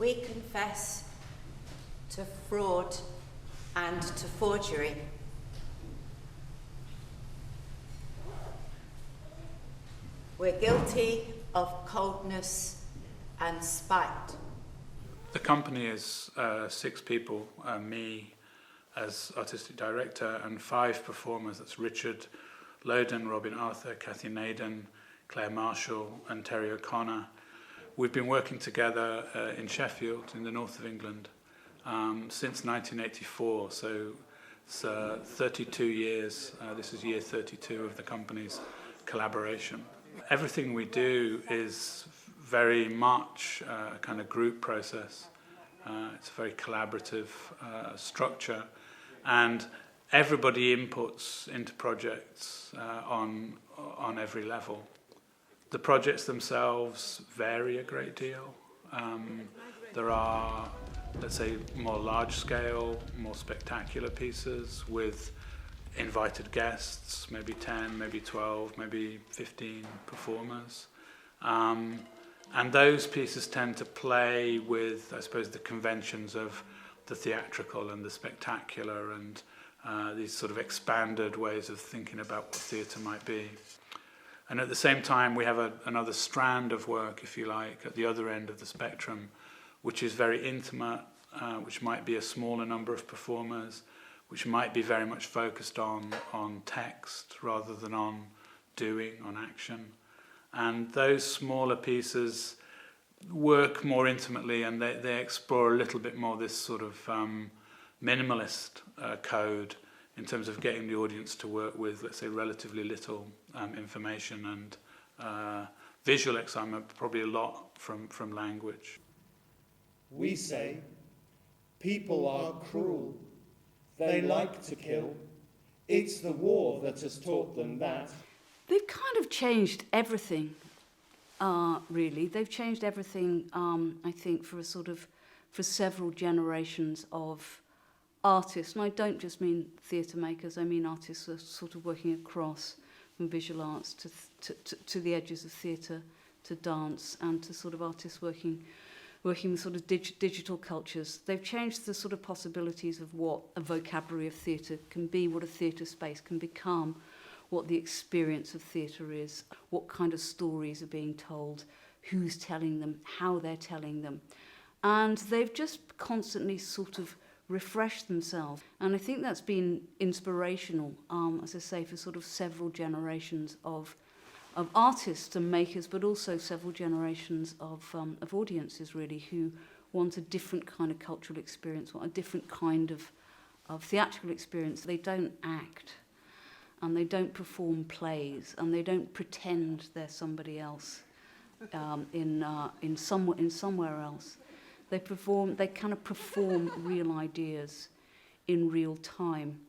we confess to fraud and to forgery. We're guilty of coldness and spite. The company is 6 people, me as artistic director, and 5 performers. That's Richard Loden, Robin Arthur, Cathy Naden, Claire Marshall and Terry O'Connor. We've been working together in Sheffield, in the north of England, since 1984, so it's 32 years. This is year 32 of the company's collaboration. Everything we do is very much a kind of group process. It's a very collaborative structure, and everybody inputs into projects on every level. The projects themselves vary a great deal. There are, let's say, more large-scale, more spectacular pieces with invited guests, maybe 10, maybe 12, maybe 15 performers. And those pieces tend to play with, I suppose, the conventions of the theatrical and the spectacular and these sort of expanded ways of thinking about what theatre might be. And at the same time, we have another strand of work, if you like, at the other end of the spectrum, which is very intimate, which might be a smaller number of performers, which might be very much focused on text rather than on doing, on action. And those smaller pieces work more intimately, and they explore a little bit more this sort of minimalist code in terms of getting the audience to work with, let's say, relatively little information and visual excitement, probably a lot from language. We say, people are cruel. They like to kill. It's the war that has taught them that. They've kind of changed everything, really. They've changed everything, I think, for several generations of artists. And I don't just mean theatre makers, I mean artists who are sort of working across from visual arts to the edges of theatre, to dance, and to sort of artists working with sort of digital cultures. They've changed the sort of possibilities of what a vocabulary of theatre can be, what a theatre space can become, what the experience of theatre is, what kind of stories are being told, who's telling them, how they're telling them. And they've just constantly sort of refreshed themselves. And I think that's been inspirational, as I say, for sort of several generations of artists and makers, but also several generations of audiences, really, who want a different kind of cultural experience, want a different kind of theatrical experience. They don't act, and they don't perform plays, and they don't pretend they're somebody else in somewhere else. They kind of perform real ideas in real time.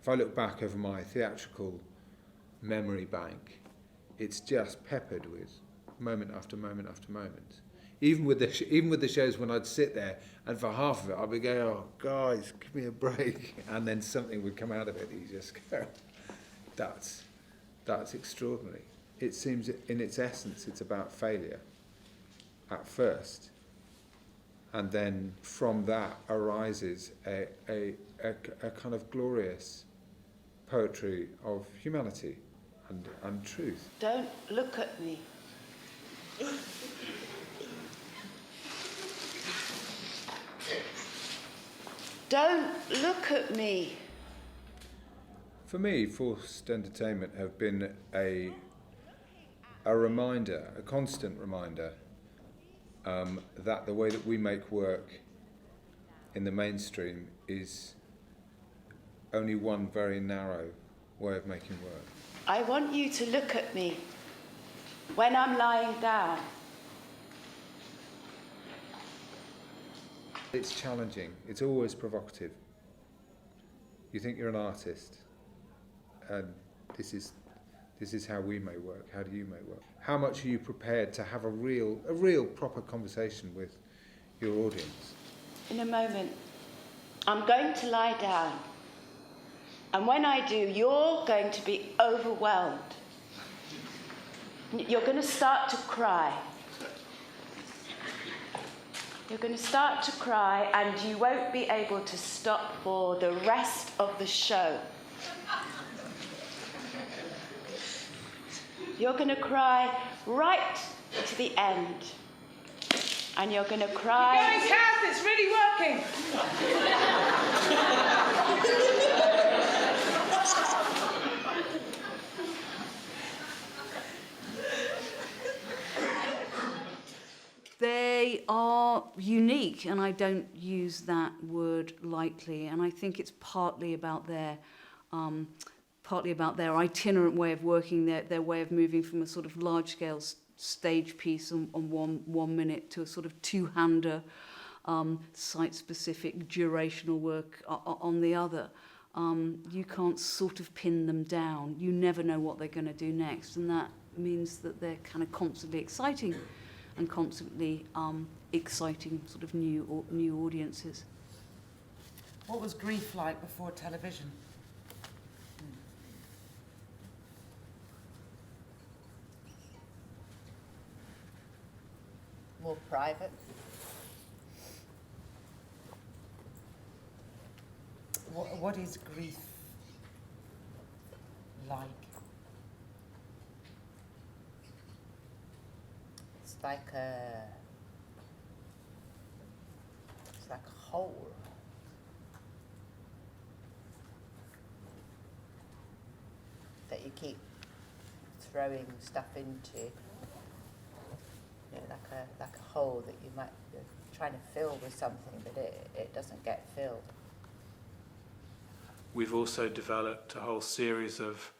If I look back over my theatrical memory bank, it's just peppered with moment after moment after moment. Even with the shows when I'd sit there and for half of it I'd be going, oh guys, give me a break, and then something would come out of it and you just go, that's extraordinary. It seems in its essence it's about failure at first, and then from that arises a kind of glorious poetry of humanity and truth. Don't look at me. Don't look at me. For me, forced entertainment have been a reminder, a constant reminder, that the way that we make work in the mainstream is only one very narrow way of making work. I want you to look at me when I'm lying down. It's challenging. It's always provocative. You think you're an artist, and this is how we may work. How do you may work? How much are you prepared to have a real proper conversation with your audience? In a moment, I'm going to lie down. And when I do, you're going to be overwhelmed. You're going to start to cry. You're going to start to cry, and you won't be able to stop for the rest of the show. You're going to cry right to the end. And you're going to cry... Keep going, Kath, it's really working. They are unique, and I don't use that word lightly. And I think it's partly about their itinerant way of working, their way of moving from a sort of large-scale stage piece on 1 minute to a sort of two-hander, site-specific durational work on the other. You can't sort of pin them down. You never know what they're going to do next, and that means that they're kind of constantly exciting and constantly exciting sort of new audiences. What was grief like before television? More private. What is grief like? It's like a hole. That you keep throwing stuff into. You know, like a hole that you're trying to fill with something, but it doesn't get filled. We've also developed a whole series of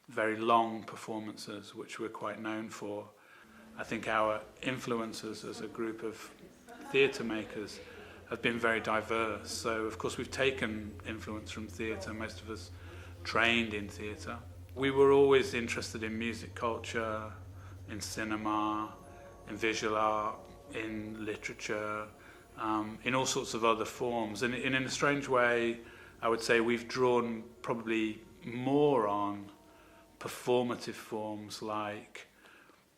very long performances, which we're quite known for. I think our influences as a group of theatre makers have been very diverse. So, of course, we've taken influence from theatre. Most of us trained in theatre. We were always interested in music culture, in cinema, in visual art, in literature, in all sorts of other forms. And in a strange way, I would say we've drawn probably more on performative forms like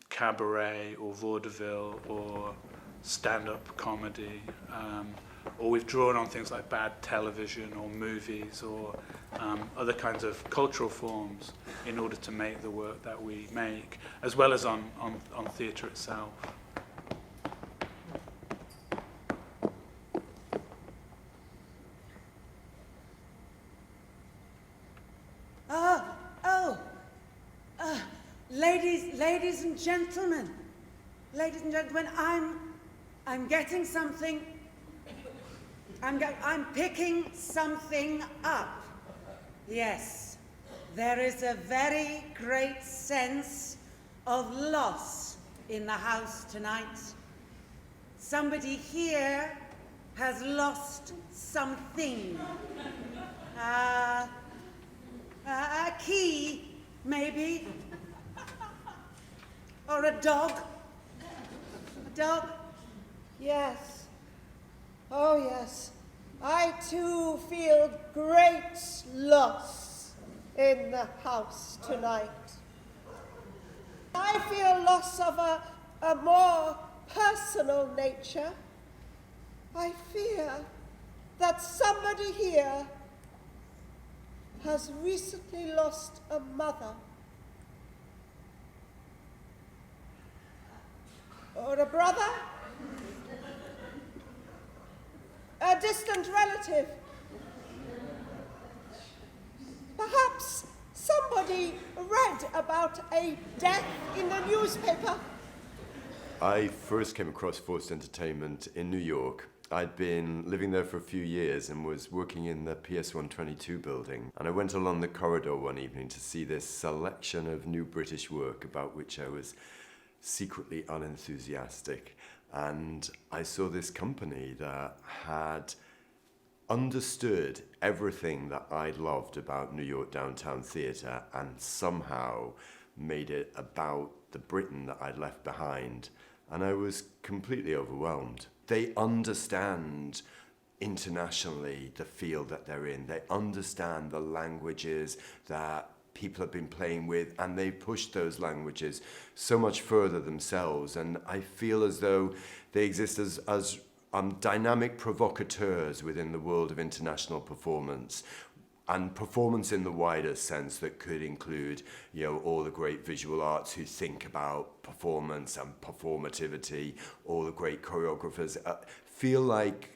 cabaret or vaudeville or stand-up comedy, or we've drawn on things like bad television or movies or other kinds of cultural forms in order to make the work that we make, as well as on theatre itself. Ladies and gentlemen, I'm getting something. I'm picking something up. Yes, there is a very great sense of loss in the house tonight. Somebody here has lost something. A key, maybe. Or a dog. A dog? Yes. Oh, yes. I too feel great loss in the house tonight. I feel loss of a more personal nature. I fear that somebody here has recently lost a mother. Or a brother, a distant relative. Perhaps somebody read about a death in the newspaper. I first came across Forced Entertainment in New York. I'd been living there for a few years and was working in the PS 122 building. And I went along the corridor one evening to see this selection of new British work about which I was secretly unenthusiastic. And I saw this company that had understood everything that I loved about New York Downtown Theatre and somehow made it about the Britain that I'd left behind. And I was completely overwhelmed. They understand internationally the field that they're in. They understand the languages that people have been playing with, and they've pushed those languages so much further themselves. And I feel as though they exist as dynamic provocateurs within the world of international performance, and performance in the wider sense that could include, all the great visual arts who think about performance and performativity, all the great choreographers feel like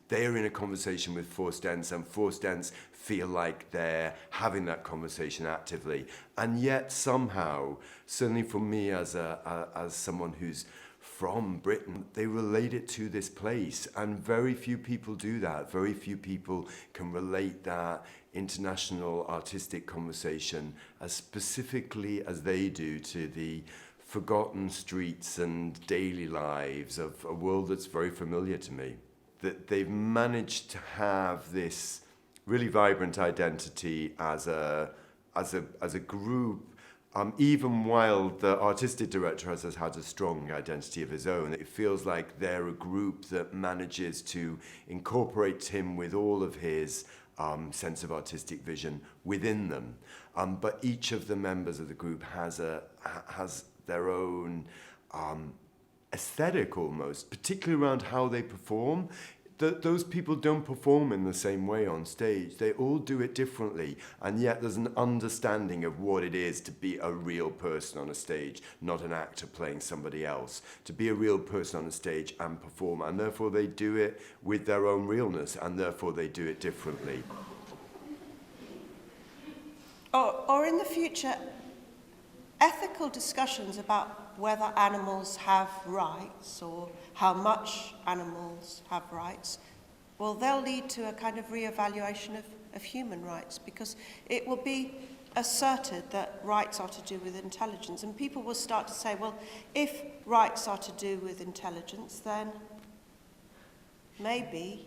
they're in a conversation with Forced Dance, and Forced Dance feel like they're having that conversation actively. And yet somehow, certainly for me as someone who's from Britain, they relate it to this place, and very few people do that. Very few people can relate that international artistic conversation as specifically as they do to the forgotten streets and daily lives of a world that's very familiar to me. That they've managed to have this really vibrant identity as a group. Even while the artistic director has had a strong identity of his own, it feels like they're a group that manages to incorporate him with all of his sense of artistic vision within them. But each of the members of the group has their own aesthetic almost, particularly around how they perform. Those people don't perform in the same way on stage. They all do it differently, and yet there's an understanding of what it is to be a real person on a stage, not an actor playing somebody else. To be a real person on a stage and perform, and therefore they do it with their own realness, and therefore they do it differently. Or in the future, ethical discussions about whether animals have rights or how much animals have rights, well, they'll lead to a kind of re-evaluation of human rights, because it will be asserted that rights are to do with intelligence, and people will start to say, well, if rights are to do with intelligence, then maybe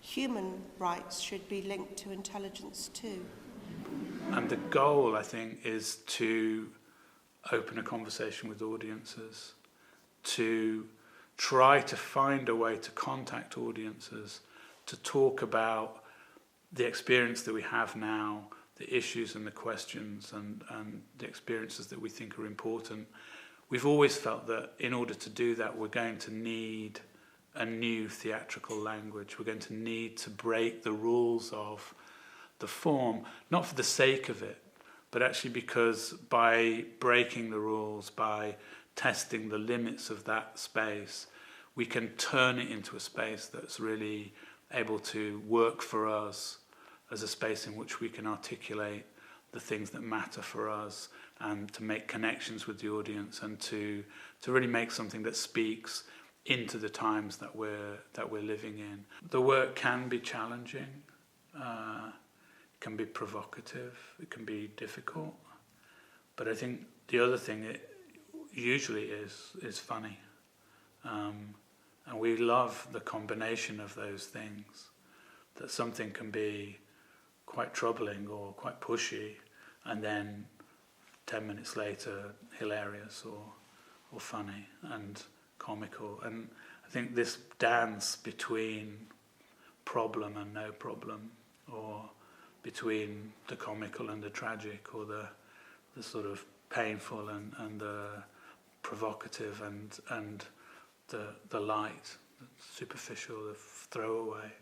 human rights should be linked to intelligence too. And the goal, I think, is to open a conversation with audiences, to try to find a way to contact audiences, to talk about the experience that we have now, the issues and the questions and the experiences that we think are important. We've always felt that in order to do that, we're going to need a new theatrical language. We're going to need to break the rules of the form, not for the sake of it, but actually because by breaking the rules, by testing the limits of that space, we can turn it into a space that's really able to work for us as a space in which we can articulate the things that matter for us and to make connections with the audience and to really make something that speaks into the times that we're living in. The work can be challenging. It can be provocative, it can be difficult, but I think the other thing it usually is funny, and we love the combination of those things, that something can be quite troubling or quite pushy, and then 10 minutes later hilarious or funny and comical. And I think this dance between problem and no problem, or between the comical and the tragic, or the sort of painful and the provocative and the light, the superficial, the throwaway.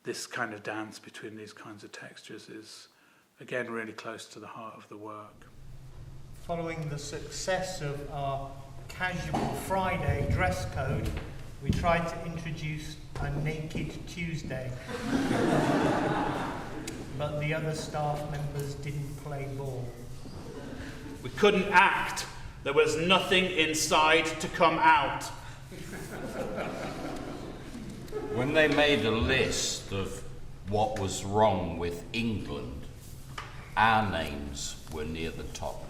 This kind of dance between these kinds of textures is, again, really close to the heart of the work. Following the success of our casual Friday dress code, we tried to introduce a Naked Tuesday. But the other staff members didn't play ball. We couldn't act. There was nothing inside to come out. When they made a list of what was wrong with England, our names were near the top.